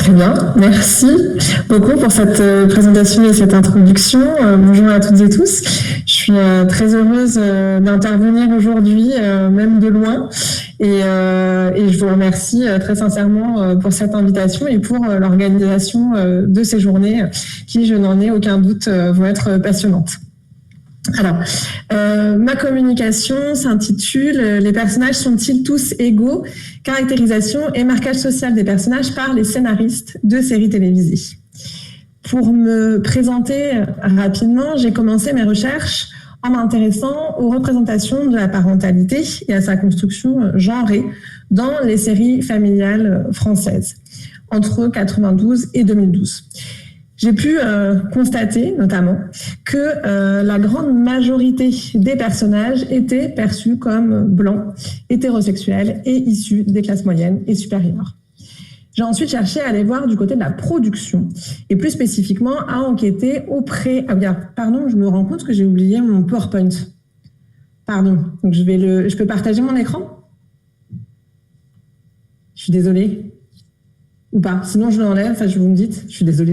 Très bien, merci beaucoup pour cette présentation et cette introduction. Bonjour à toutes et tous. Je suis très heureuse d'intervenir aujourd'hui, même de loin, et je vous remercie très sincèrement pour cette invitation et pour l'organisation de ces journées qui, je n'en ai aucun doute, vont être passionnantes. Alors, ma communication s'intitule « Les personnages sont-ils tous égaux ? Caractérisation et marquage social des personnages par les scénaristes de séries télévisées ». Pour me présenter rapidement, j'ai commencé mes recherches en m'intéressant aux représentations de la parentalité et à sa construction genrée dans les séries familiales françaises entre 1992 et 2012. J'ai pu constater notamment que la grande majorité des personnages étaient perçus comme blancs, hétérosexuels et issus des classes moyennes et supérieures. J'ai ensuite cherché à aller voir du côté de la production et plus spécifiquement à enquêter auprès... Ah bien, pardon, je me rends compte que j'ai oublié mon PowerPoint. Pardon, donc je peux partager mon écran ? Je suis désolée. Ou pas, sinon je l'enlève, enfin vous me dites, je suis désolée,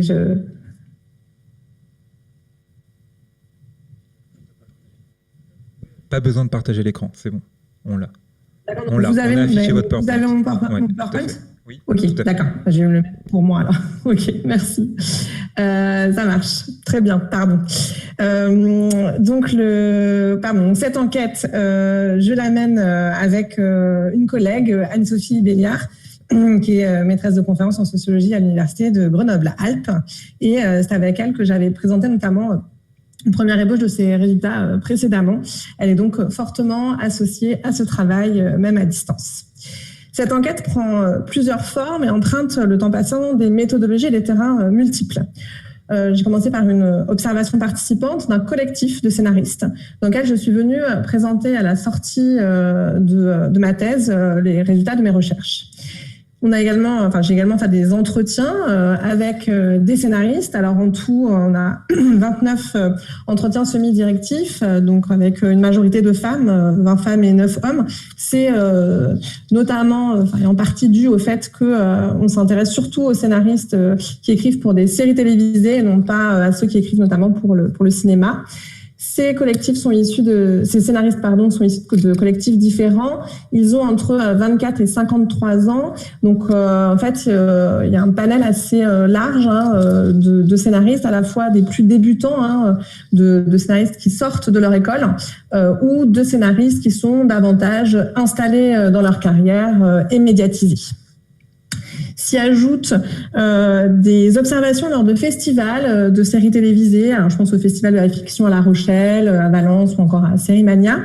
Pas besoin de partager l'écran, c'est bon, on l'a. On a affiché votre PowerPoint. Vous avez mon PowerPoint ? Oui, ok, d'accord, je vais me le mettre pour moi alors. Ok, merci. Ça marche, très bien, pardon. Donc, cette enquête, je l'amène avec une collègue, Anne-Sophie Béliard, qui est maîtresse de conférence en sociologie à l'université de Grenoble-Alpes. Et c'est avec elle que j'avais présenté notamment une première ébauche de ses résultats précédemment. Elle est donc fortement associée à ce travail, même à distance. Cette enquête prend plusieurs formes et emprunte le temps passant des méthodologies et des terrains multiples. J'ai commencé par une observation participante d'un collectif de scénaristes dans lequel je suis venue présenter à la sortie de ma thèse les résultats de mes recherches. J'ai également fait des entretiens avec des scénaristes. Alors en tout, on a 29 entretiens semi-directifs, donc avec une majorité de femmes, 20 femmes et 9 hommes. C'est notamment, en partie dû au fait qu'on s'intéresse surtout aux scénaristes qui écrivent pour des séries télévisées et non pas à ceux qui écrivent notamment pour le cinéma. Ces scénaristes sont issus de collectifs différents. Ils ont entre 24 et 53 ans. Donc, il y a un panel assez large de scénaristes, à la fois des plus débutants, de scénaristes qui sortent de leur école, ou de scénaristes qui sont davantage installés dans leur carrière et médiatisés. S'y ajoutent des observations lors de festivals de séries télévisées. Alors, je pense au Festival de la fiction à La Rochelle, à Valence ou encore à Sérimania.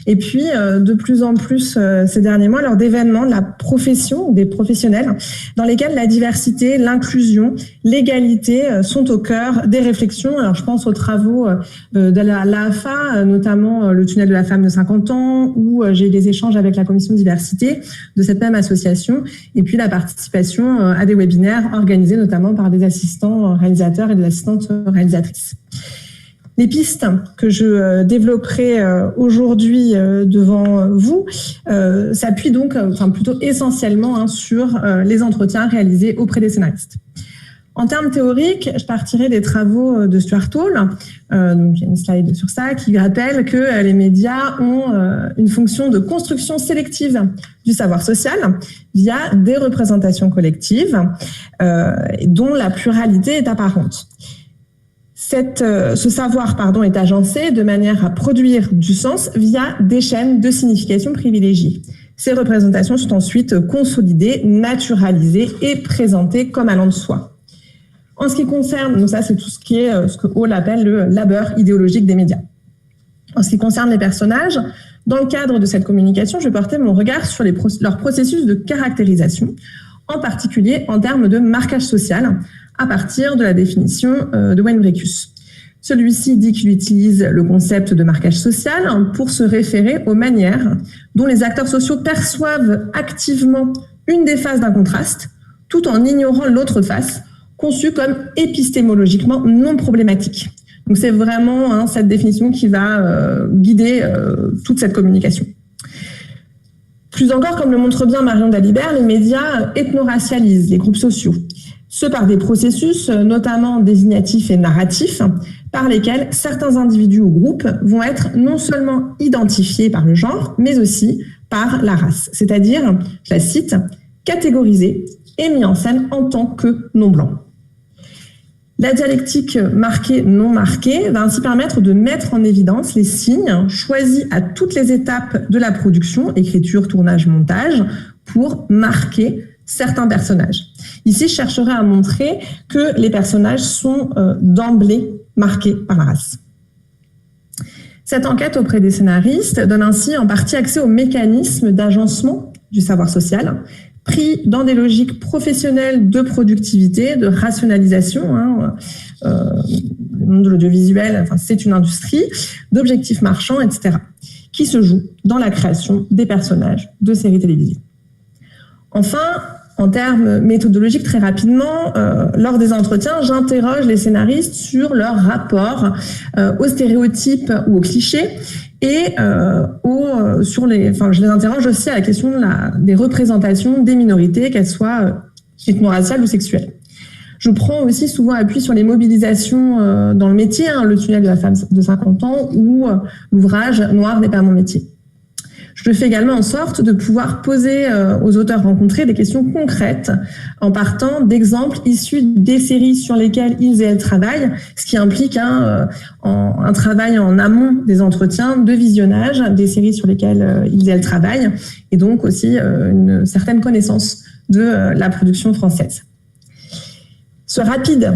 Et puis, de plus en plus ces derniers mois, lors d'événements de la profession, des professionnels, dans lesquels la diversité, l'inclusion, l'égalité sont au cœur des réflexions. Alors, je pense aux travaux de l'AFA, notamment le tunnel de la femme de 50 ans, où j'ai eu des échanges avec la commission diversité de cette même association, et puis la participation à des webinaires organisés notamment par des assistants réalisateurs et des assistantes réalisatrices. Les pistes que je développerai aujourd'hui devant vous s'appuient donc, plutôt essentiellement sur les entretiens réalisés auprès des scénaristes. En termes théoriques, je partirai des travaux de Stuart Hall. Donc, il y a une slide sur ça qui rappelle que les médias ont une fonction de construction sélective du savoir social via des représentations collectives dont la pluralité est apparente. Ce savoir est agencé de manière à produire du sens via des chaînes de signification privilégiées. Ces représentations sont ensuite consolidées, naturalisées et présentées comme allant de soi. En ce qui concerne, donc ça c'est tout ce qui est ce que Hall appelle le labeur idéologique des médias. En ce qui concerne les personnages, dans le cadre de cette communication, je vais porter mon regard sur leur processus de caractérisation, en particulier en termes de marquage social, à partir de la définition de Wayne Brekus. Celui-ci dit qu'il utilise le concept de marquage social pour se référer aux manières dont les acteurs sociaux perçoivent activement une des faces d'un contraste, tout en ignorant l'autre face, conçue comme épistémologiquement non problématique. Donc c'est vraiment cette définition qui va guider toute cette communication. Plus encore, comme le montre bien Marion Dalibert, les médias ethno-racialisent les groupes sociaux. Ce par des processus, notamment désignatifs et narratifs, par lesquels certains individus ou groupes vont être non seulement identifiés par le genre, mais aussi par la race, c'est-à-dire, je la cite, catégorisés et mis en scène en tant que non-blancs. La dialectique marquée-non marquée va ainsi permettre de mettre en évidence les signes choisis à toutes les étapes de la production, écriture, tournage, montage, pour marquer certains personnages. Ici, je chercherai à montrer que les personnages sont d'emblée marqués par la race. Cette enquête auprès des scénaristes donne ainsi en partie accès aux mécanismes d'agencement du savoir social, pris dans des logiques professionnelles de productivité, de rationalisation. Le monde de l'audiovisuel, c'est une industrie, d'objectifs marchands, etc., qui se joue dans la création des personnages de séries télévisées. Enfin, en termes méthodologiques, très rapidement, lors des entretiens, j'interroge les scénaristes sur leur rapport aux stéréotypes ou aux clichés et je les interroge aussi à la question des représentations des minorités, qu'elles soient ethno-raciales ou sexuelles. Je prends aussi souvent appui sur les mobilisations dans le métier, le tunnel de la femme de 50 ans ou l'ouvrage « Noir n'est pas mon métier ». Je fais également en sorte de pouvoir poser aux auteurs rencontrés des questions concrètes en partant d'exemples issus des séries sur lesquelles ils et elles travaillent, ce qui implique un travail en amont des entretiens de visionnage des séries sur lesquelles ils et elles travaillent, et donc aussi une certaine connaissance de la production française. Ce rapide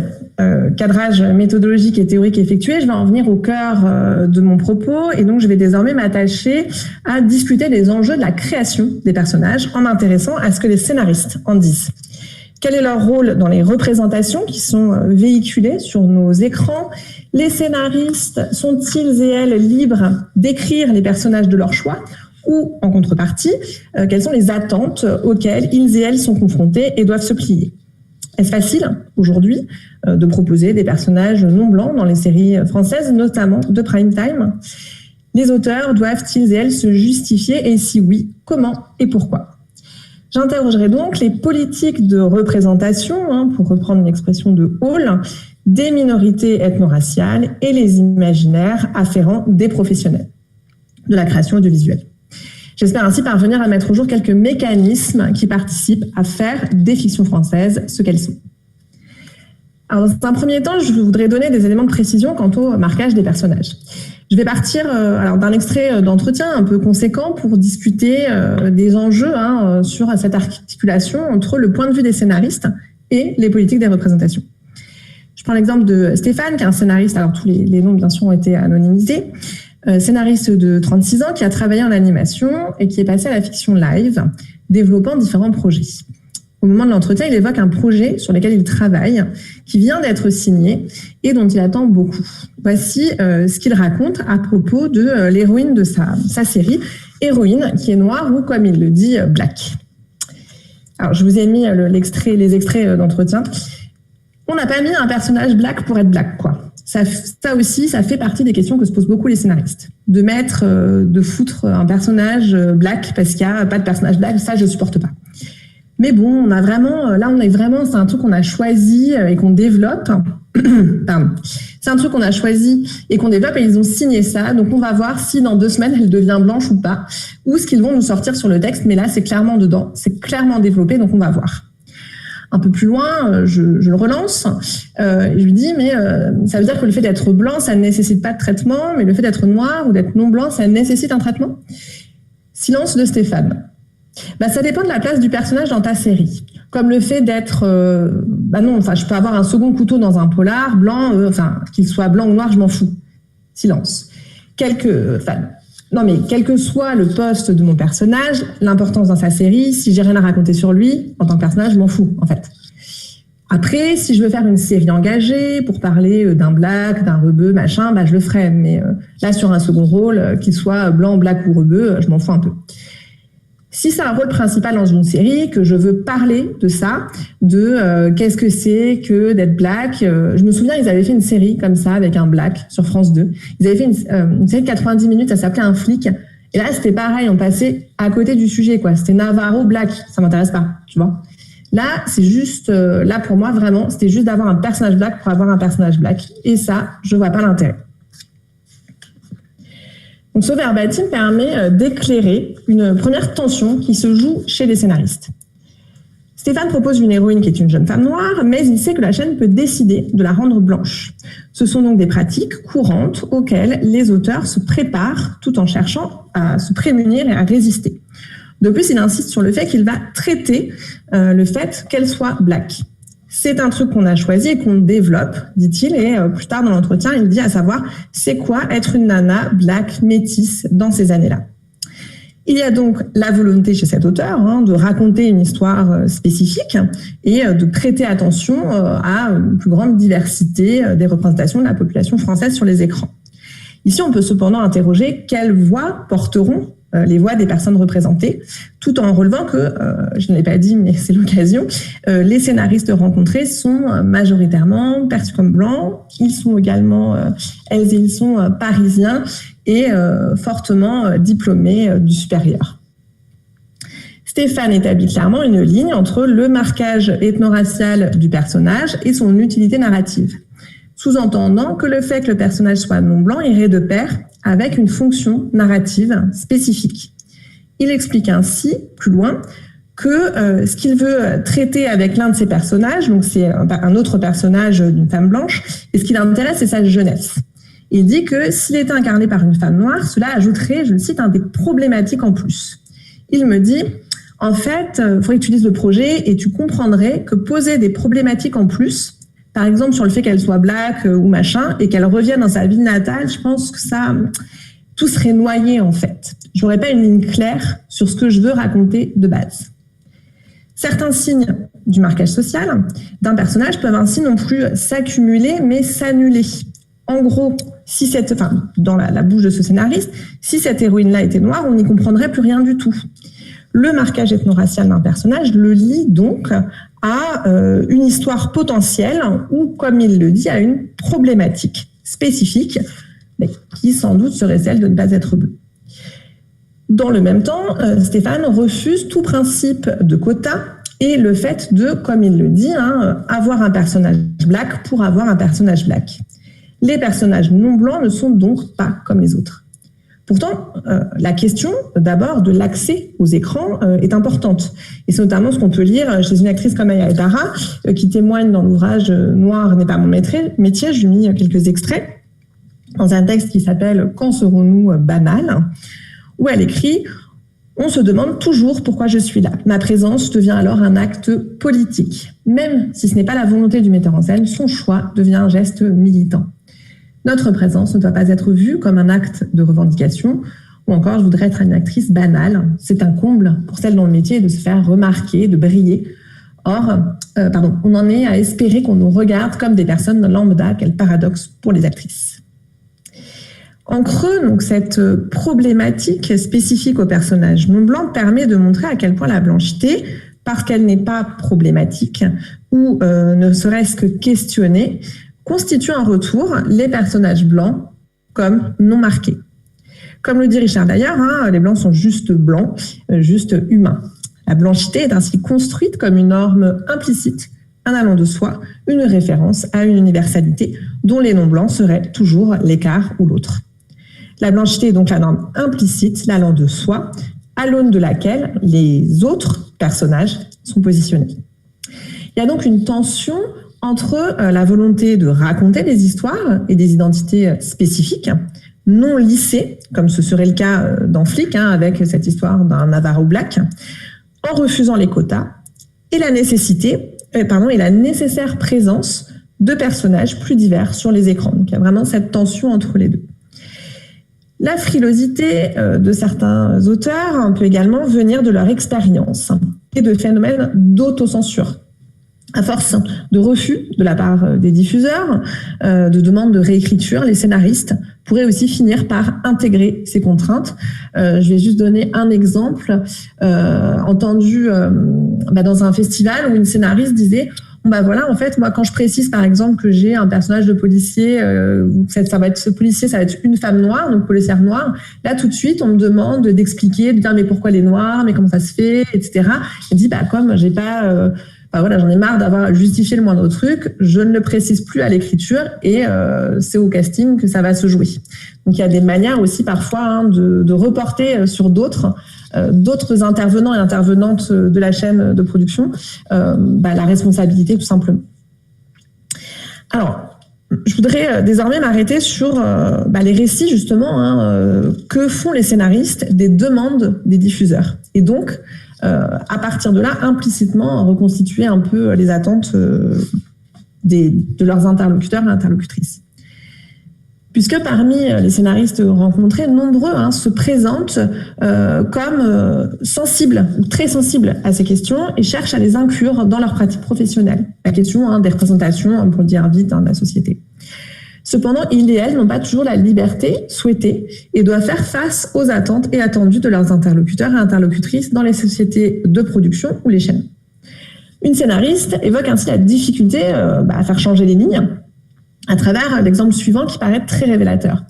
cadrage méthodologique et théorique effectué, je vais en venir au cœur de mon propos, et donc je vais désormais m'attacher à discuter des enjeux de la création des personnages en m'intéressant à ce que les scénaristes en disent. Quel est leur rôle dans les représentations qui sont véhiculées sur nos écrans? Les scénaristes sont-ils et elles libres d'écrire les personnages de leur choix? Ou, en contrepartie, quelles sont les attentes auxquelles ils et elles sont confrontés et doivent se plier? Est-ce facile, aujourd'hui, de proposer des personnages non blancs dans les séries françaises, notamment de prime time? Les auteurs doivent-ils et elles se justifier, et si oui, comment et pourquoi? J'interrogerai donc les politiques de représentation, pour reprendre une expression de Hall, des minorités ethno-raciales et les imaginaires afférents des professionnels de la création audiovisuelle. J'espère ainsi parvenir à mettre au jour quelques mécanismes qui participent à faire des fictions françaises ce qu'elles sont. Alors, dans un premier temps, je voudrais donner des éléments de précision quant au marquage des personnages. Je vais partir d'un extrait d'entretien un peu conséquent pour discuter des enjeux sur cette articulation entre le point de vue des scénaristes et les politiques des représentations. Je prends l'exemple de Stéphane, qui est un scénariste, alors tous les noms bien sûr ont été anonymisés, scénariste de 36 ans qui a travaillé en animation et qui est passé à la fiction live, développant différents projets. Au moment de l'entretien, il évoque un projet sur lequel il travaille, qui vient d'être signé et dont il attend beaucoup. Voici ce qu'il raconte à propos de l'héroïne de sa série, héroïne qui est noire ou, comme il le dit, black. Alors, je vous ai mis les extraits d'entretien. On n'a pas mis un personnage black pour être black, quoi. Ça aussi, ça fait partie des questions que se posent beaucoup les scénaristes. De foutre un personnage black parce qu'il n'y a pas de personnage black, ça, je ne supporte pas. Mais bon, c'est un truc qu'on a choisi et qu'on développe. Pardon. C'est un truc qu'on a choisi et qu'on développe et ils ont signé ça. Donc, on va voir si dans 2 semaines, elle devient blanche ou pas. Ou ce qu'ils vont nous sortir sur le texte. Mais là, c'est clairement dedans. C'est clairement développé. Donc, on va voir. Un peu plus loin, je le relance. Et je lui dis, mais ça veut dire que le fait d'être blanc, ça ne nécessite pas de traitement. Mais le fait d'être noir ou d'être non blanc, ça nécessite un traitement. Silence de Stéphane. Ça dépend de la place du personnage dans ta série. Comme le fait d'être... je peux avoir un second couteau dans un polar, blanc, qu'il soit blanc ou noir, je m'en fous. Silence. Quel que soit le poste de mon personnage, l'importance dans sa série, si j'ai rien à raconter sur lui, en tant que personnage, je m'en fous, en fait. Après, si je veux faire une série engagée pour parler d'un black, d'un rebeu, machin, je le ferai. Mais là, sur un second rôle, qu'il soit blanc, black ou rebeu, je m'en fous un peu. Si c'est un rôle principal dans une série, que je veux parler de ça, qu'est-ce que c'est que d'être black. Je me souviens, ils avaient fait une série comme ça avec un black sur France 2. Ils avaient fait une série de 90 minutes, ça s'appelait Un flic. Et là, c'était pareil, on passait à côté du sujet, quoi. C'était Navarro black, ça m'intéresse pas, tu vois. Là, c'est juste, là pour moi vraiment, c'était juste d'avoir un personnage black pour avoir un personnage black. Et ça, je vois pas l'intérêt. Donc ce verbatim permet d'éclairer une première tension qui se joue chez les scénaristes. Stéphane propose une héroïne qui est une jeune femme noire, mais il sait que la chaîne peut décider de la rendre blanche. Ce sont donc des pratiques courantes auxquelles les auteurs se préparent tout en cherchant à se prémunir et à résister. De plus, il insiste sur le fait qu'il va traiter le fait qu'elle soit black. C'est un truc qu'on a choisi et qu'on développe, dit-il, et plus tard dans l'entretien, il dit à savoir c'est quoi être une nana black métisse dans ces années-là. Il y a donc la volonté chez cet auteur de raconter une histoire spécifique et de prêter attention à une plus grande diversité des représentations de la population française sur les écrans. Ici, on peut cependant interroger quelles voix porteront les voix des personnes représentées, tout en relevant que, je ne l'ai pas dit, mais c'est l'occasion, les scénaristes rencontrés sont majoritairement perçus comme blancs, ils sont également, elles et ils sont parisiens et fortement diplômés du supérieur. Stéphane établit clairement une ligne entre le marquage ethno-racial du personnage et son utilité narrative, sous-entendant que le fait que le personnage soit non-blanc irait de pair avec une fonction narrative spécifique. Il explique ainsi, plus loin, que ce qu'il veut traiter avec l'un de ses personnages, donc c'est un autre personnage d'une femme blanche, et ce qui l'intéresse, c'est sa jeunesse. Il dit que s'il était incarné par une femme noire, cela ajouterait, je le cite, des problématiques en plus. Il me dit, en fait, il faudrait que tu lises le projet et tu comprendrais que poser des problématiques en plus, par exemple sur le fait qu'elle soit black ou machin, et qu'elle revienne dans sa ville natale, je pense que ça, tout serait noyé en fait. J'aurais pas une ligne claire sur ce que je veux raconter de base. Certains signes du marquage social d'un personnage peuvent ainsi non plus s'accumuler, mais s'annuler. En gros, dans la bouche de ce scénariste, si cette héroïne-là était noire, on n'y comprendrait plus rien du tout. Le marquage ethno-racial d'un personnage le lie donc à une histoire potentielle ou, comme il le dit, à une problématique spécifique, mais qui sans doute serait celle de ne pas être bleu. Dans le même temps, Stéphane refuse tout principe de quota et le fait de, comme il le dit, avoir un personnage black pour avoir un personnage black. Les personnages non blancs ne sont donc pas comme les autres. Pourtant, la question, d'abord, de l'accès aux écrans est importante. Et c'est notamment ce qu'on peut lire chez une actrice comme Aya Ebara, qui témoigne dans l'ouvrage « Noir n'est pas mon métier ». Je lui ai mis quelques extraits dans un texte qui s'appelle « Quand serons-nous banals ?», où elle écrit « On se demande toujours pourquoi je suis là. Ma présence devient alors un acte politique. Même si ce n'est pas la volonté du metteur en scène, son choix devient un geste militant. Notre présence ne doit pas être vue comme un acte de revendication, ou encore je voudrais être une actrice banale. C'est un comble pour celle dont le métier est de se faire remarquer, de briller. Or, on en est à espérer qu'on nous regarde comme des personnes lambda, quel paradoxe pour les actrices. » En creux, donc, cette problématique spécifique au personnage non blanc permet de montrer à quel point la blanchité, parce qu'elle n'est pas problématique ou ne serait-ce que questionnée, constitue un retour les personnages blancs comme non marqués. Comme le dit Richard d'ailleurs, les blancs sont juste blancs, juste humains. La blanchité est ainsi construite comme une norme implicite, un allant de soi, une référence à une universalité dont les non-blancs seraient toujours l'écart ou l'autre. La blanchité est donc la norme implicite, l'allant de soi, à l'aune de laquelle les autres personnages sont positionnés. Il y a donc une tension entre la volonté de raconter des histoires et des identités spécifiques, non lissées, comme ce serait le cas dans Flic, avec cette histoire d'un Navarro black, en refusant les quotas, et la nécessaire présence de personnages plus divers sur les écrans. Donc il y a vraiment cette tension entre les deux. La frilosité de certains auteurs peut également venir de leur expérience et de phénomènes d'autocensure. À force de refus de la part des diffuseurs, de demandes de réécriture, les scénaristes pourraient aussi finir par intégrer ces contraintes. Je vais juste donner un exemple entendu dans un festival où une scénariste disait en fait, moi, quand je précise, par exemple, que j'ai un personnage de policier, ce policier, ça va être une femme noire, donc policière noire, là, tout de suite, on me demande d'expliquer, de dire, mais pourquoi les noirs, mais comment ça se fait, etc. Elle dit, comme j'ai pas voilà, j'en ai marre d'avoir justifié le moindre truc, je ne le précise plus à l'écriture et c'est au casting que ça va se jouer. Donc il y a des manières aussi parfois de reporter sur d'autres intervenants et intervenantes de la chaîne de production la responsabilité tout simplement. Alors, je voudrais désormais m'arrêter sur les récits justement que font les scénaristes des demandes des diffuseurs. Et donc, à partir de là, implicitement reconstituer un peu les attentes de leurs interlocuteurs et interlocutrices. Puisque parmi les scénaristes rencontrés, nombreux se présentent comme sensibles, ou très sensibles à ces questions et cherchent à les inclure dans leur pratique professionnelle. La question des représentations, pour le dire vite, de la société. Cependant, ils et elles n'ont pas toujours la liberté souhaitée et doivent faire face aux attentes et attendus de leurs interlocuteurs et interlocutrices dans les sociétés de production ou les chaînes. Une scénariste évoque ainsi la difficulté à faire changer les lignes à travers l'exemple suivant qui paraît très révélateur.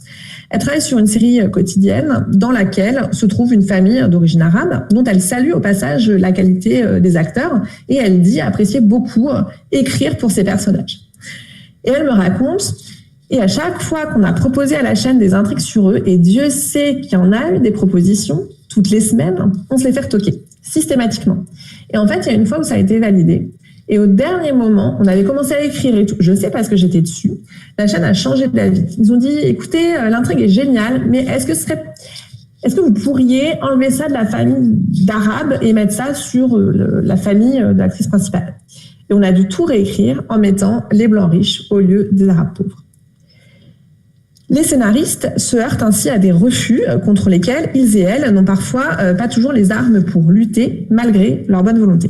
Elle travaille sur une série quotidienne dans laquelle se trouve une famille d'origine arabe dont elle salue au passage la qualité des acteurs et elle dit apprécier beaucoup écrire pour ses personnages. Et elle me raconte, et à chaque fois qu'on a proposé à la chaîne des intrigues sur eux, et Dieu sait qu'il y en a eu des propositions, toutes les semaines, on se les fait retoquer, systématiquement. Et en fait, il y a une fois où ça a été validé. Et au dernier moment, on avait commencé à écrire et tout. Je sais parce que j'étais dessus. La chaîne a changé d'avis. Ils ont dit, écoutez, l'intrigue est géniale, mais est-ce que vous pourriez enlever ça de la famille d'Arabes et mettre ça sur la famille de l'actrice principale? Et on a dû tout réécrire en mettant les Blancs riches au lieu des Arabes pauvres. Les scénaristes se heurtent ainsi à des refus contre lesquels ils et elles n'ont parfois pas toujours les armes pour lutter, malgré leur bonne volonté.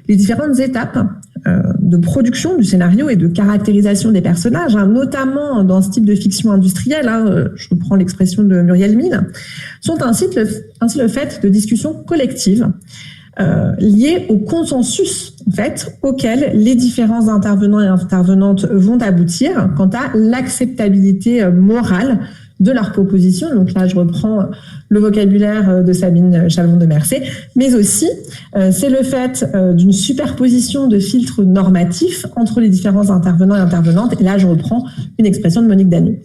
Les différentes étapes de production du scénario et de caractérisation des personnages, notamment dans ce type de fiction industrielle, je reprends l'expression de Muriel Mine, sont ainsi le fait de discussions collectives liées au consensus en fait, auquel les différents intervenants et intervenantes vont aboutir quant à l'acceptabilité morale de leur proposition. Donc là, je reprends le vocabulaire de Sabine Chalon de Mercé, mais aussi c'est le fait d'une superposition de filtres normatifs entre les différents intervenants et intervenantes. Et là, je reprends une expression de Monique Dagneau.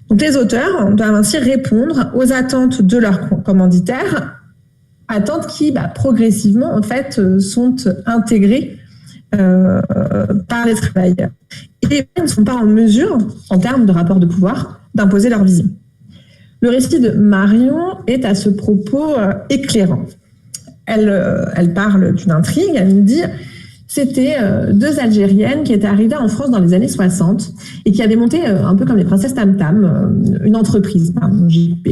Donc les auteurs doivent ainsi répondre aux attentes de leurs commanditaires, attentes qui progressivement en fait sont intégrées par les travailleurs. Et ils ne sont pas en mesure, en termes de rapport de pouvoir, d'imposer leur vision. Le récit de Marion est à ce propos éclairant. Elle parle d'une intrigue, elle nous dit c'était deux Algériennes qui étaient arrivées en France dans les années 60 et qui avaient monté un peu comme les princesses Tam Tam, une entreprise, JP.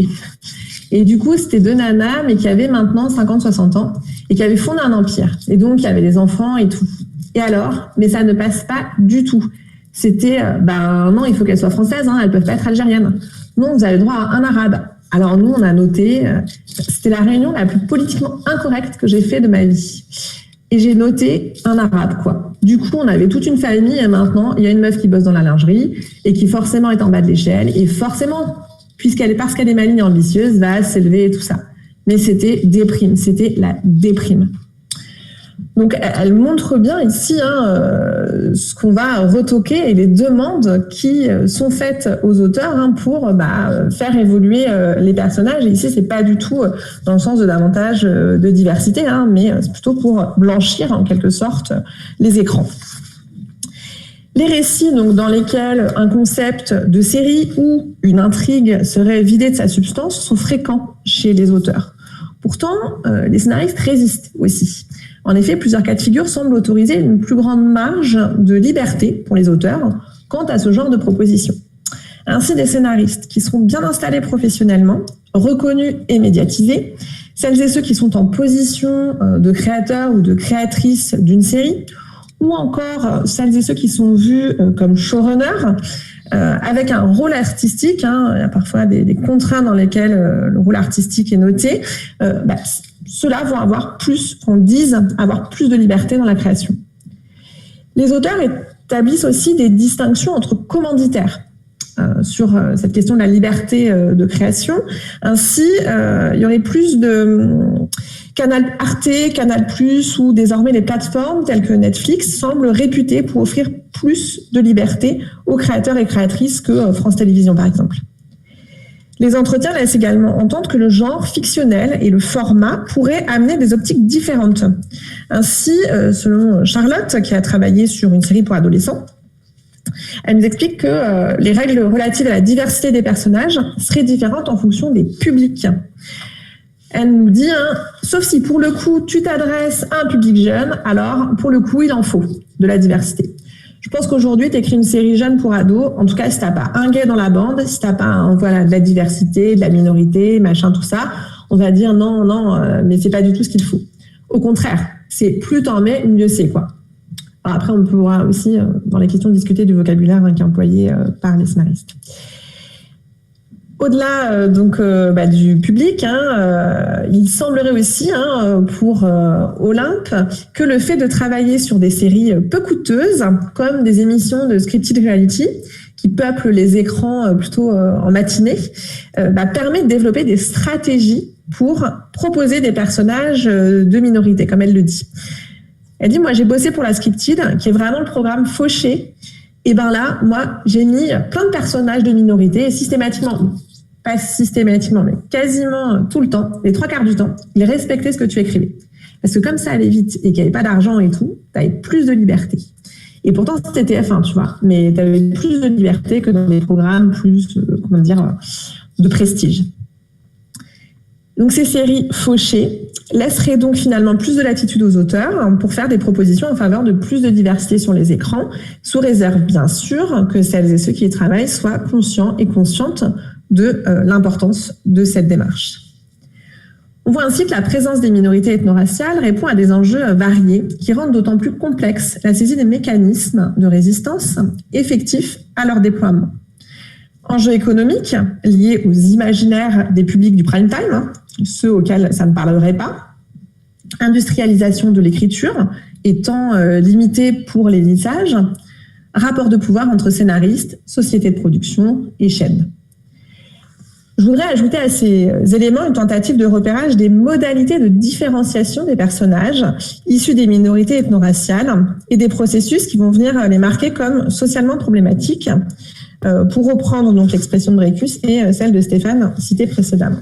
Et du coup, c'était deux nanas, mais qui avaient maintenant 50-60 ans et qui avaient fondé un empire. Et donc, il y avait des enfants et tout. Et alors, mais ça ne passe pas du tout. C'était, non, il faut qu'elles soient françaises, elles peuvent pas être algériennes. Non, vous avez le droit à un arabe. Alors nous, on a noté, c'était la réunion la plus politiquement incorrecte que j'ai fait de ma vie. Et j'ai noté un arabe, quoi. Du coup, on avait toute une famille et maintenant, il y a une meuf qui bosse dans la lingerie et qui forcément est en bas de l'échelle et forcément, parce qu'elle est maligne et ambitieuse, va s'élever et tout ça. Mais c'était la déprime. Donc, elle montre bien ici ce qu'on va retoquer et les demandes qui sont faites aux auteurs pour faire évoluer les personnages. Et ici, c'est pas du tout dans le sens de davantage de diversité, mais c'est plutôt pour blanchir en quelque sorte les écrans. Les récits donc, dans lesquels un concept de série ou une intrigue serait vidé de sa substance sont fréquents chez les auteurs. Pourtant, les scénaristes résistent aussi. En effet, plusieurs cas de figure semblent autoriser une plus grande marge de liberté pour les auteurs quant à ce genre de propositions. Ainsi, des scénaristes qui seront bien installés professionnellement, reconnus et médiatisés, celles et ceux qui sont en position de créateurs ou de créatrices d'une série, ou encore celles et ceux qui sont vus comme showrunners, avec un rôle artistique, il y a parfois des contraintes dans lesquelles le rôle artistique est noté, ceux-là vont avoir plus de liberté dans la création. Les auteurs établissent aussi des distinctions entre commanditaires sur cette question de la liberté de création. Ainsi, il y aurait plus de Arte, Canal+, ou désormais les plateformes telles que Netflix semblent réputées pour offrir plus de liberté aux créateurs et créatrices que France Télévisions, par exemple. Les entretiens laissent également entendre que le genre fictionnel et le format pourraient amener des optiques différentes. Ainsi, selon Charlotte, qui a travaillé sur une série pour adolescents, elle nous explique que les règles relatives à la diversité des personnages seraient différentes en fonction des publics. Elle nous dit, sauf si pour le coup tu t'adresses à un public jeune, alors pour le coup il en faut de la diversité. Je pense qu'aujourd'hui tu écris une série jeune pour ados, en tout cas si t'as pas un gay dans la bande, si t'as pas de la diversité, de la minorité, machin, tout ça, on va dire non, mais c'est pas du tout ce qu'il faut. Au contraire, c'est plus t'en mets, mieux c'est quoi. Alors après, on pourra aussi, dans les questions, discuter du vocabulaire qui est employé par les scénaristes. Au-delà du public, il semblerait aussi pour Olympe que le fait de travailler sur des séries peu coûteuses, comme des émissions de scripted reality, qui peuplent les écrans plutôt en matinée, permet de développer des stratégies pour proposer des personnages de minorité, comme elle le dit. Elle dit, moi, j'ai bossé pour la Scripted, qui est vraiment le programme fauché. Et là, moi, j'ai mis plein de personnages de minorité, et systématiquement, pas systématiquement, mais quasiment tout le temps, les 3/4 du temps, ils respectaient ce que tu écrivais. Parce que comme ça allait vite et qu'il n'y avait pas d'argent et tout, tu avais plus de liberté. Et pourtant, c'était TF1, tu vois, mais tu avais plus de liberté que dans des programmes plus, de prestige. Donc, ces séries fauchées laisseraient donc finalement plus de latitude aux auteurs pour faire des propositions en faveur de plus de diversité sur les écrans, sous réserve bien sûr que celles et ceux qui y travaillent soient conscients et conscientes de l'importance de cette démarche. On voit ainsi que la présence des minorités ethno-raciales répond à des enjeux variés qui rendent d'autant plus complexe la saisie des mécanismes de résistance effectifs à leur déploiement. Enjeux économiques liés aux imaginaires des publics du prime time, ceux auxquels ça ne parlerait pas. Industrialisation de l'écriture étant limitée pour les lissages. Rapport de pouvoir entre scénaristes, sociétés de production et chaînes. Je voudrais ajouter à ces éléments une tentative de repérage des modalités de différenciation des personnages issus des minorités ethno-raciales et des processus qui vont venir les marquer comme socialement problématiques, pour reprendre donc l'expression de Dreyfus et celle de Stéphane citée précédemment.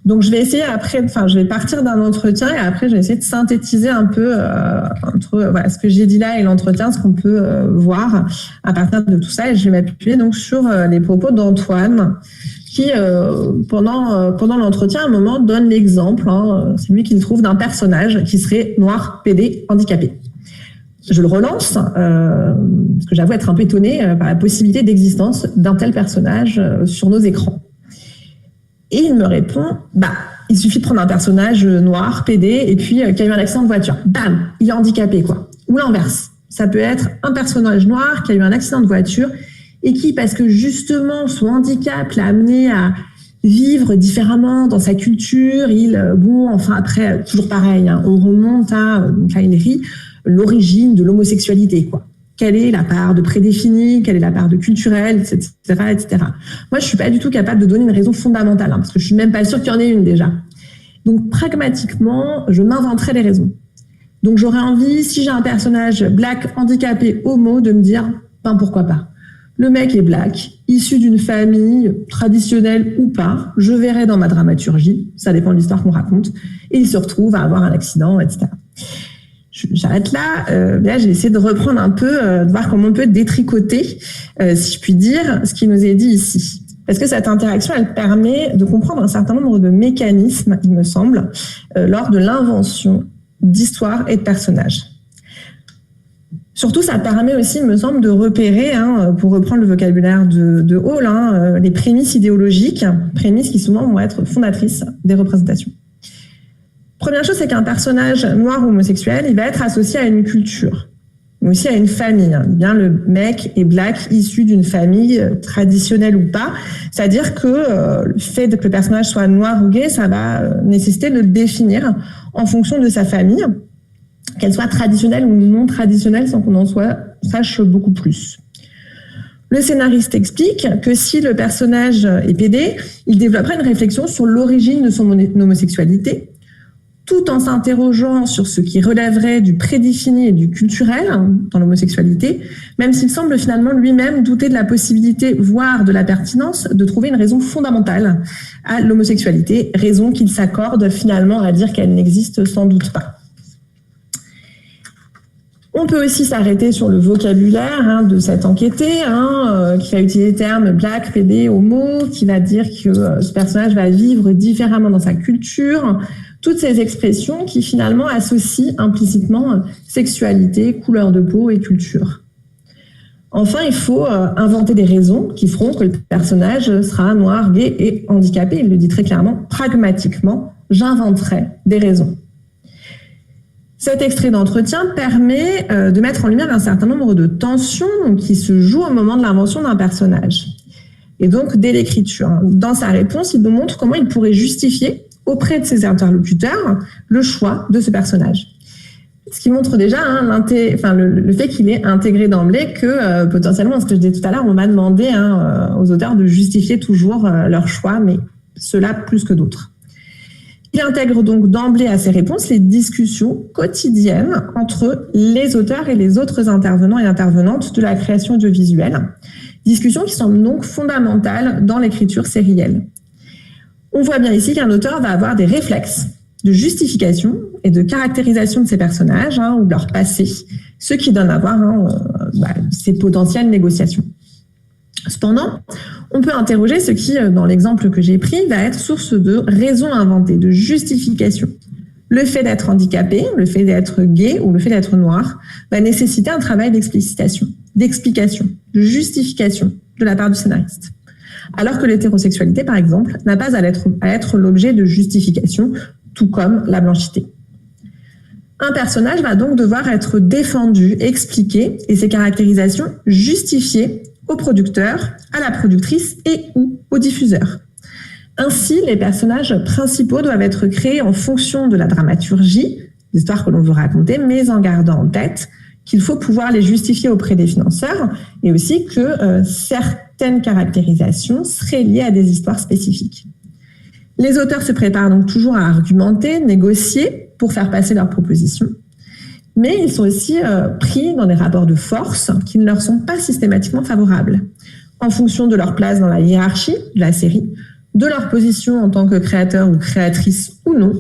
Donc je vais essayer je vais partir d'un entretien et après je vais essayer de synthétiser un peu entre ce que j'ai dit là et l'entretien, ce qu'on peut voir à partir de tout ça, et je vais m'appuyer donc sur les propos d'Antoine qui pendant l'entretien à un moment donne l'exemple, c'est lui qu'il trouve d'un personnage qui serait noir, PD, handicapé. Je le relance, parce que j'avoue être un peu étonnée par la possibilité d'existence d'un tel personnage sur nos écrans. Et il me répond, il suffit de prendre un personnage noir, PD, et puis qui a eu un accident de voiture. Bam, il est handicapé, quoi. Ou l'inverse. Ça peut être un personnage noir qui a eu un accident de voiture et qui, parce que justement son handicap l'a amené à vivre différemment dans sa culture, après, toujours pareil, on remonte à, donc là il rit, l'origine de l'homosexualité, quoi. Quelle est la part de prédéfinie, quelle est la part de culturelle, etc., etc. Moi, je suis pas du tout capable de donner une raison fondamentale, parce que je suis même pas sûre qu'il y en ait une déjà. Donc, pragmatiquement, je m'inventerai les raisons. Donc, j'aurais envie, si j'ai un personnage black, handicapé, homo, de me dire, pourquoi pas. Le mec est black, issu d'une famille traditionnelle ou pas, je verrai dans ma dramaturgie, ça dépend de l'histoire qu'on raconte, et il se retrouve à avoir un accident, etc. J'arrête là. Là, j'ai essayé de reprendre un peu, de voir comment on peut détricoter, si je puis dire, ce qui nous est dit ici. Parce que cette interaction, elle permet de comprendre un certain nombre de mécanismes, il me semble, lors de l'invention d'histoires et de personnages. Surtout, ça permet aussi, il me semble, de repérer, pour reprendre le vocabulaire de Hall, les prémices idéologiques, prémices qui souvent vont être fondatrices des représentations. Première chose, c'est qu'un personnage noir ou homosexuel, il va être associé à une culture, mais aussi à une famille. Bien, le mec est black, issu d'une famille traditionnelle ou pas. C'est-à-dire que le fait que le personnage soit noir ou gay, ça va nécessiter de le définir en fonction de sa famille, qu'elle soit traditionnelle ou non traditionnelle, sans qu'on en sache beaucoup plus. Le scénariste explique que si le personnage est PD, il développera une réflexion sur l'origine de son homosexualité, tout en s'interrogeant sur ce qui relèverait du prédéfini et du culturel dans l'homosexualité, même s'il semble finalement lui-même douter de la possibilité, voire de la pertinence, de trouver une raison fondamentale à l'homosexualité, raison qu'il s'accorde finalement à dire qu'elle n'existe sans doute pas. On peut aussi s'arrêter sur le vocabulaire de cet enquêté, qui va utiliser les termes black, PD, homo, qui va dire que ce personnage va vivre différemment dans sa culture. Toutes ces expressions qui finalement associent implicitement sexualité, couleur de peau et culture. Enfin, il faut inventer des raisons qui feront que le personnage sera noir, gay et handicapé. Il le dit très clairement, pragmatiquement, j'inventerai des raisons. Cet extrait d'entretien permet de mettre en lumière un certain nombre de tensions qui se jouent au moment de l'invention d'un personnage. Et donc, dès l'écriture, dans sa réponse, il nous montre comment il pourrait justifier auprès de ses interlocuteurs le choix de ce personnage. Ce qui montre déjà le fait qu'il est intégré d'emblée que potentiellement, ce que je disais tout à l'heure, on va demander aux auteurs de justifier toujours leur choix, mais ceux-là plus que d'autres. Il intègre donc d'emblée à ses réponses les discussions quotidiennes entre les auteurs et les autres intervenants et intervenantes de la création audiovisuelle, discussions qui semblent donc fondamentales dans l'écriture sérielle. On voit bien ici qu'un auteur va avoir des réflexes de justification et de caractérisation de ses personnages ou de leur passé, ce qui donne à voir ses potentielles négociations. Cependant, on peut interroger ce qui, dans l'exemple que j'ai pris, va être source de raisons inventées, de justification. Le fait d'être handicapé, le fait d'être gay ou le fait d'être noir va nécessiter un travail d'explicitation, d'explication, de justification de la part du scénariste. Alors que l'hétérosexualité, par exemple, n'a pas à être l'objet de justification, tout comme la blanchité. Un personnage va donc devoir être défendu, expliqué, et ses caractérisations justifiées au producteur, à la productrice et ou au diffuseur. Ainsi, les personnages principaux doivent être créés en fonction de la dramaturgie, l'histoire que l'on veut raconter, mais en gardant en tête qu'il faut pouvoir les justifier auprès des financeurs et aussi que certaines caractérisations seraient liées à des histoires spécifiques. Les auteurs se préparent donc toujours à argumenter, négocier pour faire passer leurs propositions, mais ils sont aussi pris dans des rapports de force qui ne leur sont pas systématiquement favorables, en fonction de leur place dans la hiérarchie de la série, de leur position en tant que créateur ou créatrice ou non,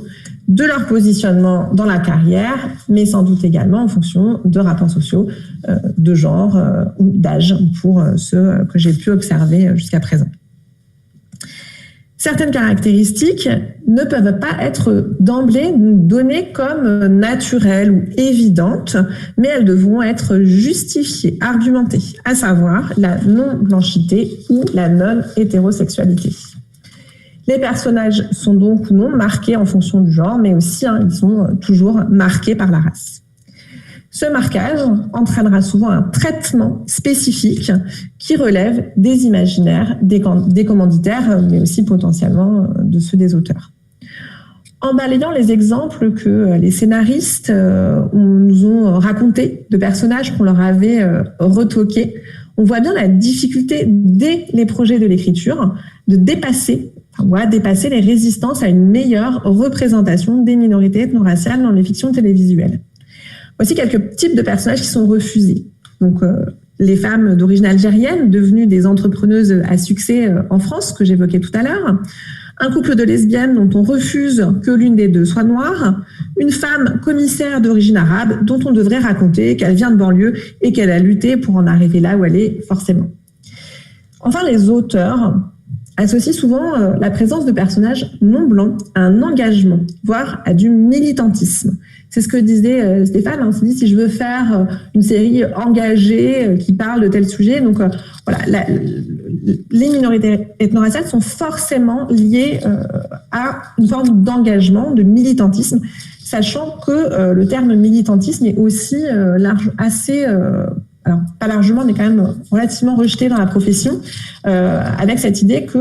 de leur positionnement dans la carrière, mais sans doute également en fonction de rapports sociaux, de genre ou d'âge, pour ceux que j'ai pu observer jusqu'à présent. Certaines caractéristiques ne peuvent pas être d'emblée données comme naturelles ou évidentes, mais elles devront être justifiées, argumentées, à savoir la non-blanchité ou la non-hétérosexualité. Les personnages sont donc ou non marqués en fonction du genre, mais aussi ils sont toujours marqués par la race. Ce marquage entraînera souvent un traitement spécifique qui relève des imaginaires, des commanditaires, mais aussi potentiellement de ceux des auteurs. En balayant les exemples que les scénaristes nous ont racontés de personnages qu'on leur avait retoqués, on voit bien la difficulté dès les projets de l'écriture de dépasser les résistances à une meilleure représentation des minorités ethno-raciales dans les fictions télévisuelles. Voici quelques types de personnages qui sont refusés. Donc, les femmes d'origine algérienne devenues des entrepreneuses à succès en France, que j'évoquais tout à l'heure. Un couple de lesbiennes dont on refuse que l'une des deux soit noire. Une femme commissaire d'origine arabe dont on devrait raconter qu'elle vient de banlieue et qu'elle a lutté pour en arriver là où elle est forcément. Enfin, les auteurs associent souvent la présence de personnages non blancs à un engagement, voire à du militantisme. C'est ce que disait Stéphane, il s'est dit si je veux faire une série engagée qui parle de tel sujet, donc les minorités ethno-raciales sont forcément liées à une forme d'engagement, de militantisme, sachant que le terme militantisme est aussi alors pas largement, mais quand même relativement rejeté dans la profession, avec cette idée que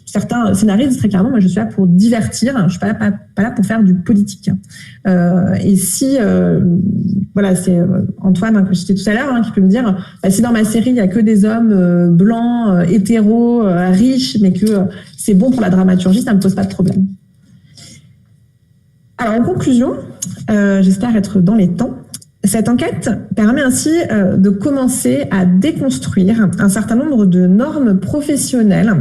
certains scénaristes disent très clairement, moi je suis là pour divertir, je suis pas là pour faire du politique. Et si, c'est Antoine que je citais tout à l'heure, qui peut me dire, si dans ma série il y a que des hommes blancs, hétéros, riches, mais que c'est bon pour la dramaturgie, ça me pose pas de problème. Alors, en conclusion, j'espère être dans les temps. Cette enquête permet ainsi de commencer à déconstruire un certain nombre de normes professionnelles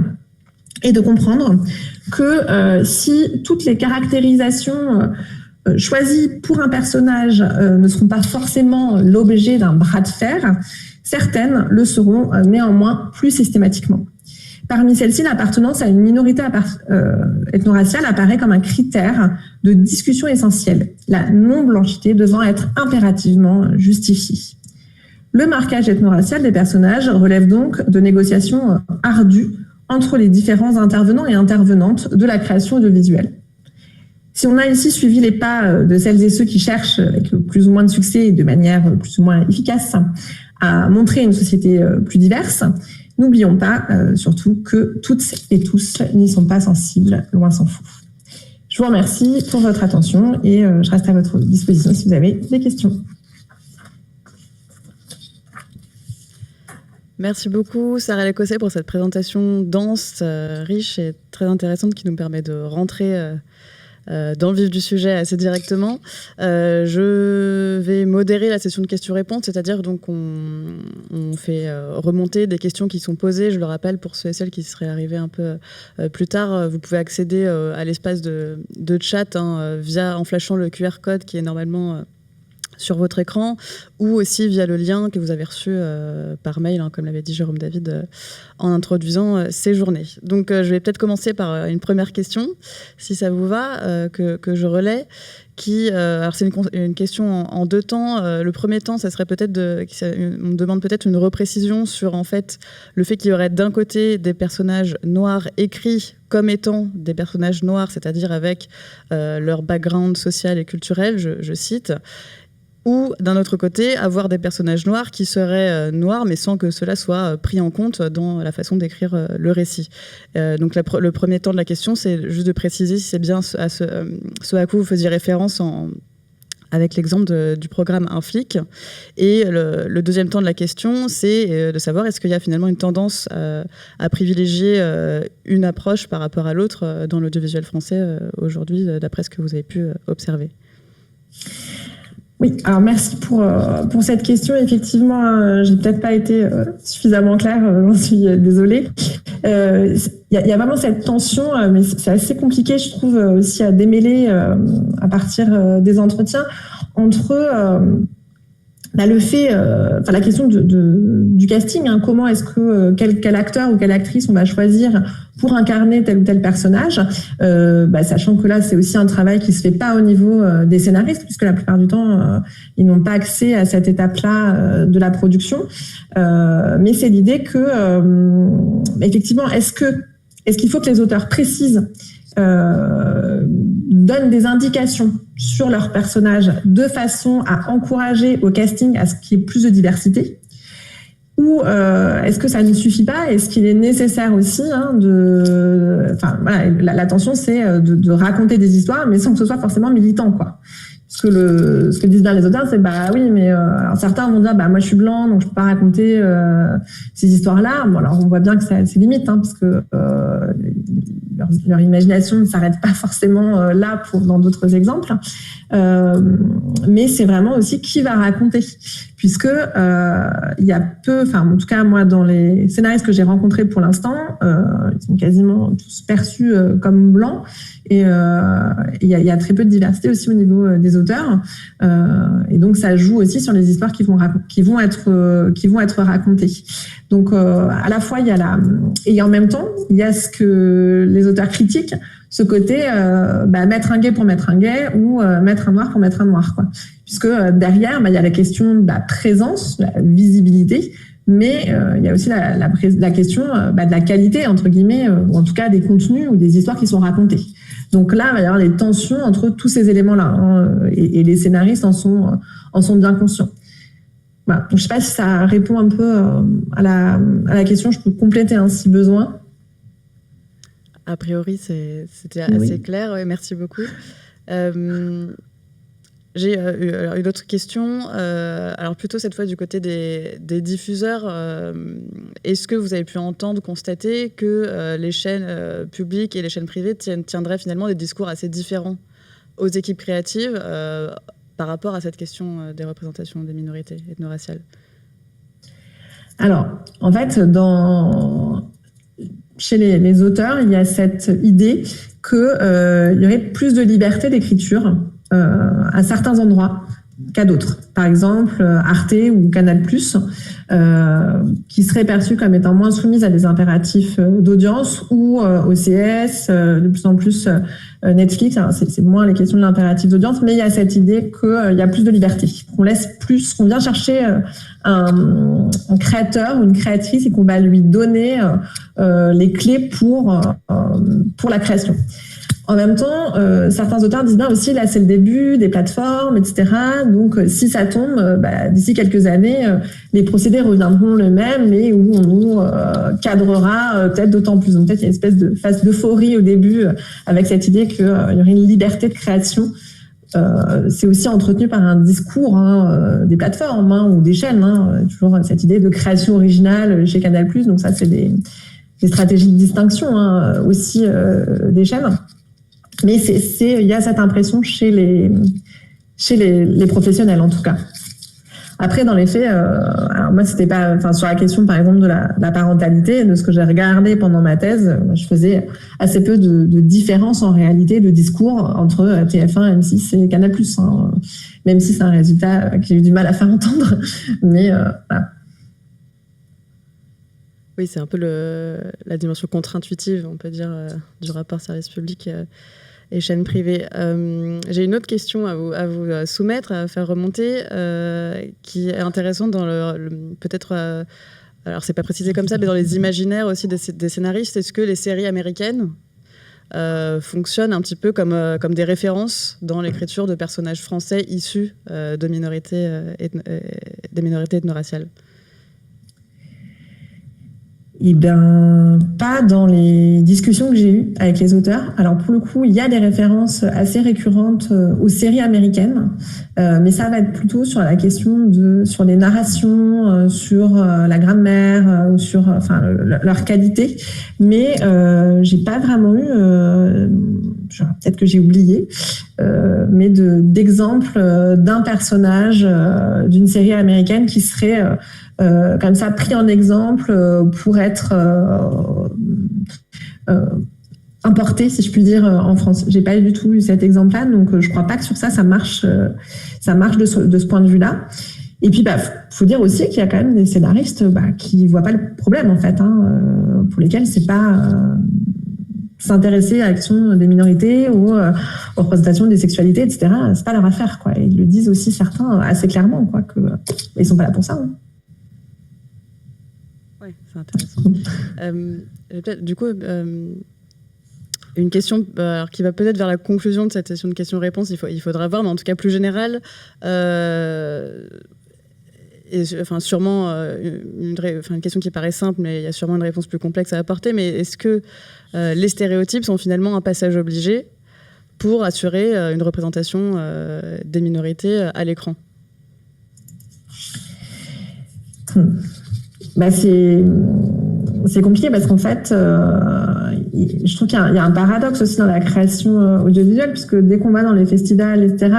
et de comprendre que si toutes les caractérisations choisies pour un personnage ne seront pas forcément l'objet d'un bras de fer, certaines le seront néanmoins plus systématiquement. Parmi celles-ci, l'appartenance à une minorité ethno-raciale apparaît comme un critère de discussion essentiel, la non-blanchité devant être impérativement justifiée. Le marquage ethno-racial des personnages relève donc de négociations ardues entre les différents intervenants et intervenantes de la création audiovisuelle. Si on a ici suivi les pas de celles et ceux qui cherchent, avec plus ou moins de succès et de manière plus ou moins efficace, à montrer une société plus diverse, n'oublions pas surtout que toutes et tous n'y sont pas sensibles, loin s'en faut. Je vous remercie pour votre attention et je reste à votre disposition si vous avez des questions. Merci beaucoup Sarah Lécossais pour cette présentation dense, riche et très intéressante qui nous permet de rentrer dans le vif du sujet assez directement. Je vais modérer la session de questions-réponses, c'est-à-dire donc on fait remonter des questions qui sont posées. Je le rappelle pour ceux et celles qui seraient arrivés un peu plus tard, vous pouvez accéder à l'espace de chat en flashant le QR code qui est normalement sur votre écran, ou aussi via le lien que vous avez reçu par mail, comme l'avait dit Jérôme David en introduisant ces journées. Donc je vais peut-être commencer par une première question, si ça vous va, que je relais. Alors c'est une question en deux temps. Le premier temps, ça serait peut-être on demande peut-être une reprécision sur en fait le fait qu'il y aurait d'un côté des personnages noirs écrits comme étant des personnages noirs, c'est-à-dire avec leur background social et culturel, je cite, ou d'un autre côté, avoir des personnages noirs qui seraient noirs, mais sans que cela soit pris en compte dans la façon d'écrire le récit. Donc le premier temps de la question, c'est juste de préciser si c'est bien ce à quoi vous faisiez référence avec l'exemple du programme Un flic. Et le deuxième temps de la question, c'est de savoir est-ce qu'il y a finalement une tendance à privilégier une approche par rapport à l'autre dans l'audiovisuel français aujourd'hui, d'après ce que vous avez pu observer. Oui, alors merci pour cette question. Effectivement, j'ai peut-être pas été suffisamment claire, j'en suis désolée. Il y a vraiment cette tension, mais c'est assez compliqué, je trouve, aussi à démêler à partir des entretiens entre le fait, la question du casting, comment est-ce que quel acteur ou quelle actrice on va choisir pour incarner tel ou tel personnage, sachant que là c'est aussi un travail qui se fait pas au niveau des scénaristes, puisque la plupart du temps ils n'ont pas accès à cette étape-là de la production. Mais c'est l'idée que effectivement, est-ce qu'il faut que les auteurs précisent, donnent des indications sur leurs personnages de façon à encourager au casting à ce qu'il y ait plus de diversité, ou est-ce que ça ne suffit pas? Est-ce qu'il est nécessaire aussi la tension, c'est de raconter des histoires, mais sans que ce soit forcément militant, quoi. Ce que disent bien les auteurs, c'est oui, mais alors certains vont dire moi je suis blanc, donc je peux pas raconter ces histoires-là. Bon, alors on voit bien que c'est limite, parce que leur imagination ne s'arrête pas forcément là dans d'autres exemples. Mais c'est vraiment aussi qui va raconter, puisque il y a peu, en tout cas moi dans les scénaristes que j'ai rencontrés pour l'instant, ils sont quasiment tous perçus comme blancs. Et il y a très peu de diversité aussi au niveau des auteurs, et donc ça joue aussi sur les histoires qui vont être racontées. Donc à la fois il y a et en même temps il y a ce que les auteurs critiquent, ce côté mettre un gay pour mettre un gay, ou mettre un noir pour mettre un noir, quoi. Puisque derrière il y a la question de la présence, la visibilité. Mais il y a aussi la question de la qualité, entre guillemets, ou en tout cas des contenus ou des histoires qui sont racontées. Donc là, il va y avoir des tensions entre tous ces éléments-là, et les scénaristes en sont bien conscients. Voilà. Donc, je ne sais pas si ça répond un peu à la question. Je peux compléter si besoin. A priori, c'était assez clair. Ouais, merci beaucoup. J'ai une autre question, alors plutôt cette fois du côté des diffuseurs. Est-ce que vous avez pu entendre, constater que les chaînes publiques et les chaînes privées tiendraient finalement des discours assez différents aux équipes créatives par rapport à cette question des représentations des minorités ethno-raciales? Alors, en fait, chez les auteurs, il y a cette idée qu'il y aurait plus de liberté d'écriture à certains endroits qu'à d'autres. Par exemple, Arte ou Canal+, qui seraient perçus comme étant moins soumises à des impératifs d'audience, ou OCS, de plus en plus Netflix. Alors c'est moins les questions de l'impératif d'audience, mais il y a cette idée qu'il y a plus de liberté, qu'on vient chercher un créateur ou une créatrice et qu'on va lui donner les clés pour la création. En même temps, certains auteurs disent bien aussi, là, c'est le début des plateformes, etc. Donc, si ça tombe, d'ici quelques années, les procédés reviendront les mêmes, mais où on nous cadrera peut-être d'autant plus. Donc, peut-être qu'il y a une espèce de phase d'euphorie au début, avec cette idée qu'il y aurait une liberté de création. C'est aussi entretenu par un discours des plateformes ou des chaînes. Toujours cette idée de création originale chez Canal+. Donc, ça, c'est des stratégies de distinction aussi des chaînes. Mais il y a cette impression chez les professionnels, en tout cas. Après, dans les faits, alors moi, c'était pas, enfin, sur la question, par exemple, de la parentalité, de ce que j'ai regardé pendant ma thèse, je faisais assez peu de différence, en réalité, de discours entre TF1, M6 et Canal+, même si c'est un résultat que j'ai eu du mal à faire entendre. Mais, voilà. Oui, c'est un peu la dimension contre-intuitive, on peut dire, du rapport service public et chaîne privée. J'ai une autre question à vous soumettre, à faire remonter, qui est intéressante dans peut-être, alors c'est pas précisé comme ça, mais dans les imaginaires aussi des scénaristes. Est-ce que les séries américaines fonctionnent un petit peu comme des références dans l'écriture de personnages français issus de des minorités ethno-raciales? Eh bien, pas dans les discussions que j'ai eues avec les auteurs. Alors, pour le coup, il y a des références assez récurrentes aux séries américaines, mais ça va être plutôt sur la question sur les narrations, sur la grammaire, ou sur leur qualité. Mais j'ai pas vraiment eu, peut-être que j'ai oublié, mais d'exemples d'un personnage d'une série américaine qui serait comme ça pris en exemple pour être importé, si je puis dire, en France. J'ai pas du tout eu cet exemple-là, donc je crois pas que sur ça marche de ce point de vue-là. Et puis, faut dire aussi qu'il y a quand même des scénaristes qui voient pas le problème, en fait, pour lesquels c'est pas s'intéresser à l'action des minorités ou aux représentations des sexualités, etc. C'est pas leur affaire, quoi. Et ils le disent aussi certains assez clairement, quoi, que ils sont pas là pour ça. Oui, c'est intéressant. Du coup, une question alors, qui va peut-être vers la conclusion de cette session de questions-réponses, il faudra voir, mais en tout cas plus générale, et, enfin, sûrement une question qui paraît simple, mais il y a sûrement une réponse plus complexe à apporter, mais est-ce que les stéréotypes sont finalement un passage obligé pour assurer une représentation des minorités à l'écran? C'est compliqué parce qu'en fait, je trouve qu'il y a un paradoxe aussi dans la création audiovisuelle, puisque dès qu'on va dans les festivals, etc.,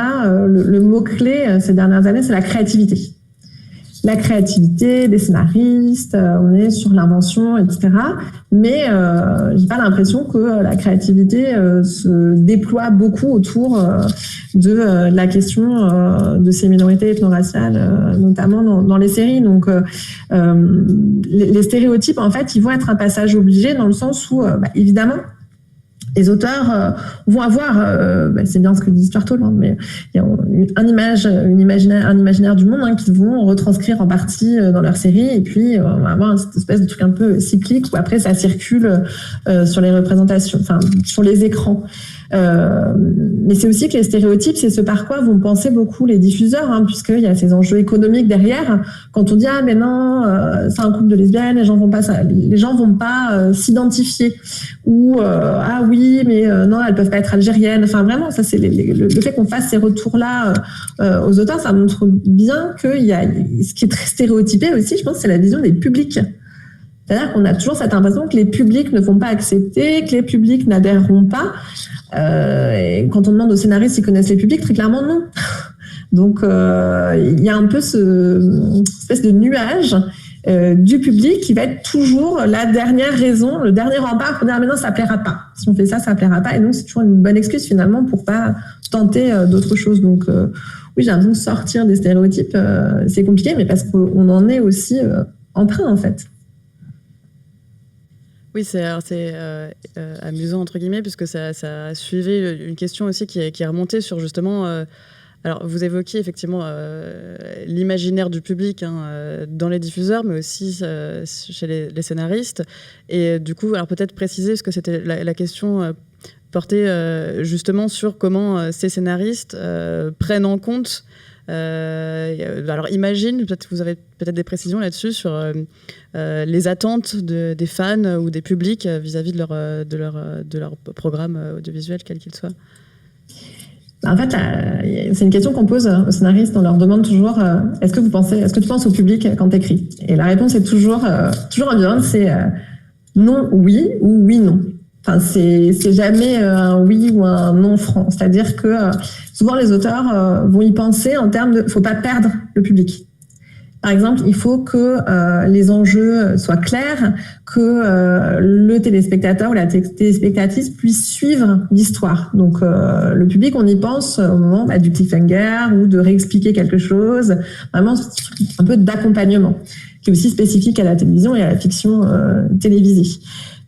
le mot-clé ces dernières années, c'est la créativité. La créativité des scénaristes, on est sur l'invention, etc. Mais j'ai pas l'impression que la créativité se déploie beaucoup autour de la question de ces minorités ethno-raciales, notamment dans les séries. Donc, les stéréotypes, en fait, ils vont être un passage obligé dans le sens où, évidemment, les auteurs vont avoir, c'est bien ce que dit Stuart Hall, mais il y a un imaginaire du monde qu'ils vont retranscrire en partie dans leur série, et puis on va avoir une espèce de truc un peu cyclique où après ça circule sur les représentations, enfin sur les écrans. Mais c'est aussi que les stéréotypes, c'est ce par quoi vont penser beaucoup les diffuseurs, puisqu'il y a ces enjeux économiques derrière. Quand on dit mais non, c'est un couple de lesbiennes, les gens vont pas s'identifier, ou ah oui, mais non, elles peuvent pas être algériennes. Enfin vraiment, ça c'est le fait qu'on fasse ces retours-là aux auteurs, ça montre bien qu'il y a ce qui est très stéréotypé aussi. Je pense, c'est la vision des publics. C'est-à-dire qu'on a toujours cette impression que les publics ne vont pas accepter, que les publics n'adhéreront pas. Et quand on demande aux scénaristes s'ils connaissent les publics, très clairement non. Donc il y a un peu ce espèce de nuage du public qui va être toujours la dernière raison, le dernier rempart pour dire mais non, ça plaira pas. Si on fait ça, ça plaira pas. Et donc c'est toujours une bonne excuse finalement pour pas tenter d'autres choses. Donc oui, j'ai l'impression de sortir des stéréotypes, c'est compliqué, mais parce qu'on en est aussi emprunt en fait. Oui, c'est amusant entre guillemets puisque ça suivait une question aussi qui est remontée sur justement. Alors, vous évoquiez effectivement l'imaginaire du public dans les diffuseurs, mais aussi chez les scénaristes. Et du coup, alors peut-être préciser, parce que c'était la question portée justement sur comment ces scénaristes prennent en compte. Alors, imagine, peut-être vous avez peut-être des précisions là-dessus sur les attentes des fans ou des publics vis-à-vis de leur programme audiovisuel, quel qu'il soit. En fait, c'est une question qu'on pose aux scénaristes. On leur demande toujours est-ce que tu penses au public quand tu écris? Et la réponse est toujours ambivalente, c'est non, oui ou oui, non. Enfin, c'est jamais un oui ou un non franc. C'est-à-dire que souvent les auteurs vont y penser en termes de faut pas perdre le public. Par exemple, il faut que les enjeux soient clairs, que le téléspectateur ou la téléspectatrice puisse suivre l'histoire. Donc, le public, on y pense au moment du cliffhanger ou de réexpliquer quelque chose. Vraiment, un peu d'accompagnement, qui est aussi spécifique à la télévision et à la fiction télévisée.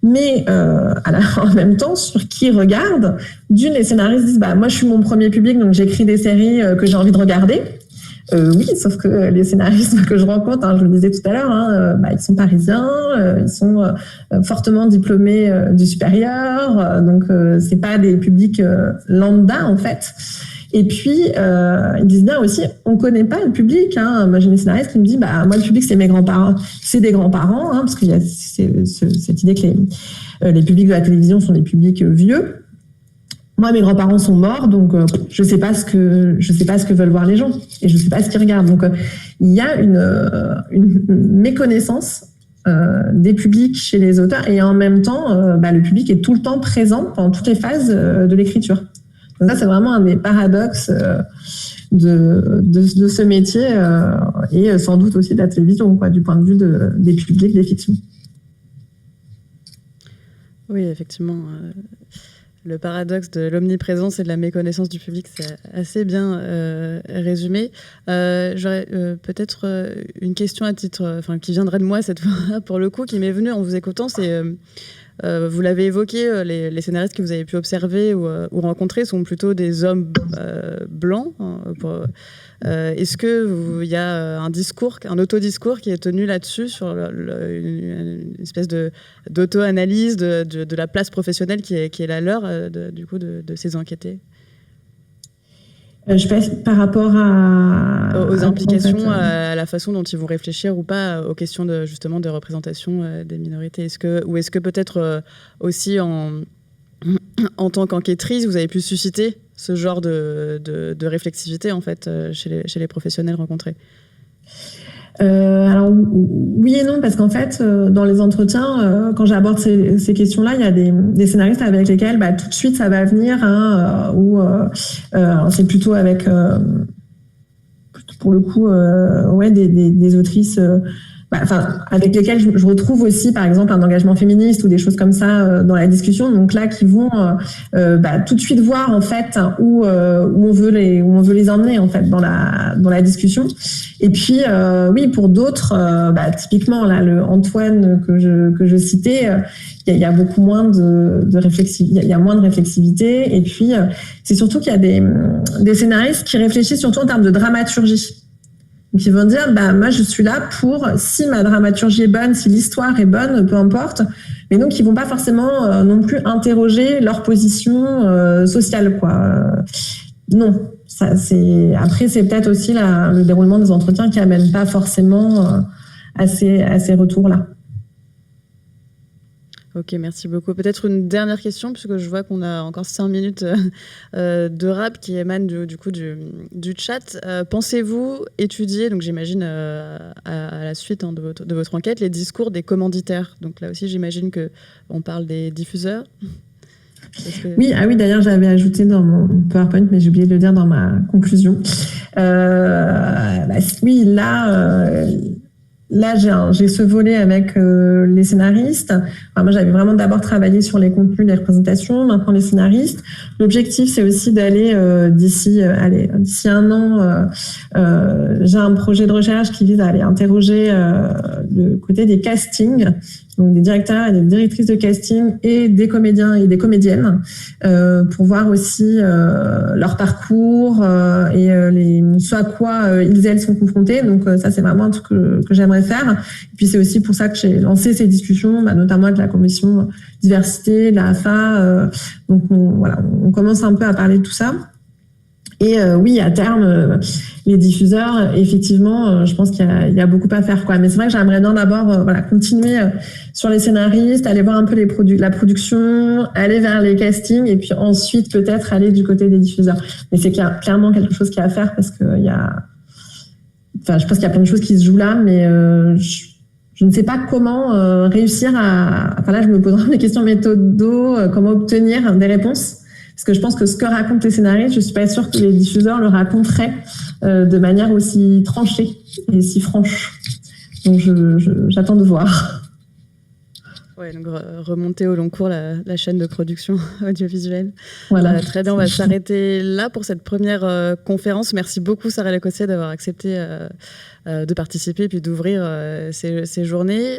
Mais en même temps, sur qui regarde, les scénaristes disent moi, je suis mon premier public, donc j'écris des séries que j'ai envie de regarder. Oui, sauf que les scénaristes que je rencontre, je le disais tout à l'heure, ils sont parisiens, ils sont fortement diplômés du supérieur, donc c'est pas des publics lambda en fait. Et puis ils disent bien aussi, on connaît pas le public. Moi j'ai des scénaristes qui me disent, moi le public c'est mes grands-parents, c'est des grands-parents, parce qu'il y a cette idée que les publics de la télévision sont des publics vieux. Moi, mes grands-parents sont morts, donc je sais pas ce que veulent voir les gens et je sais pas ce qu'ils regardent. Donc il y a une méconnaissance des publics chez les auteurs et en même temps, le public est tout le temps présent pendant toutes les phases de l'écriture. Donc ça, c'est vraiment un des paradoxes de ce métier et sans doute aussi de la télévision, du point de vue des publics des fictions. Oui, effectivement. Le paradoxe de l'omniprésence et de la méconnaissance du public, c'est assez bien résumé. J'aurais peut-être une question à titre, qui viendrait de moi cette fois, pour le coup, qui m'est venue en vous écoutant. C'est, vous l'avez évoqué, les scénaristes que vous avez pu observer ou rencontrer sont plutôt des hommes blancs. Est-ce qu'il y a un autodiscours qui est tenu là-dessus sur une espèce d'auto-analyse de la place professionnelle qui est la leur, du coup, de ces enquêtés? Je pense par rapport aux implications, à la façon dont ils vont réfléchir ou pas aux questions justement de représentation des minorités. Est-ce que peut-être aussi en tant qu'enquêtrice, vous avez pu susciter ce genre de réflexivité en fait chez les professionnels rencontrés? Alors oui et non, parce qu'en fait dans les entretiens, quand j'aborde ces questions-là, il y a des scénaristes avec lesquels tout de suite ça va venir, ou c'est plutôt avec pour le coup des autrices avec lesquelles je retrouve aussi par exemple un engagement féministe ou des choses comme ça dans la discussion, donc là qui vont tout de suite voir en fait où on veut les emmener en fait dans la discussion. Et puis oui, pour d'autres typiquement là le Antoine que je citais, il y a beaucoup moins de réflexivité, il y a moins de réflexivité, et puis c'est surtout qu'il y a des scénaristes qui réfléchissent surtout en termes de dramaturgie. Donc, ils vont dire, moi, je suis là pour, si ma dramaturgie est bonne, si l'histoire est bonne, peu importe. Mais donc, ils vont pas forcément non plus interroger leur position sociale, quoi. Non. Après, c'est peut-être aussi le déroulement des entretiens qui amène pas forcément à ces retours-là. Ok, merci beaucoup. Peut-être une dernière question, puisque je vois qu'on a encore 5 minutes de rap qui émane du chat. Pensez-vous étudier, donc j'imagine à la suite de votre enquête, les discours des commanditaires? Donc là aussi, j'imagine qu'on parle des diffuseurs. Oui, d'ailleurs, j'avais ajouté dans mon PowerPoint, mais j'ai oublié de le dire dans ma conclusion. Oui, là, j'ai ce volet avec les scénaristes. Enfin, moi, j'avais vraiment d'abord travaillé sur les contenus, les représentations, maintenant les scénaristes. L'objectif, c'est aussi d'aller d'ici 1 an, j'ai un projet de recherche qui vise à aller interroger le côté des castings, donc des directeurs et des directrices de casting et des comédiens et des comédiennes, pour voir aussi leur parcours et ce à quoi ils et elles sont confrontés. Donc ça, c'est vraiment un truc que j'aimerais faire. Et puis c'est aussi pour ça que j'ai lancé ces discussions, notamment avec la commission diversité, la AFA. Donc on commence un peu à parler de tout ça. Et oui, à terme, les diffuseurs, effectivement, je pense qu'il y a beaucoup à faire, quoi. Mais c'est vrai que j'aimerais bien d'abord continuer sur les scénaristes, aller voir un peu la production, aller vers les castings, et puis ensuite peut-être aller du côté des diffuseurs. Mais c'est clairement quelque chose qu'il y a à faire, parce que je pense qu'il y a plein de choses qui se jouent là, mais je ne sais pas comment réussir à... Enfin là, je me pose vraiment des questions méthodo, comment obtenir des réponses. Parce que je pense que ce que racontent les scénaristes, je suis pas sûre que les diffuseurs le raconteraient de manière aussi tranchée et si franche. Donc j'attends de voir. Ouais, donc remonter au long cours la chaîne de production audiovisuelle. Voilà. Très bien, on va s'arrêter là pour cette première conférence. Merci beaucoup Sarah Lecossier d'avoir accepté de participer et puis d'ouvrir ces journées.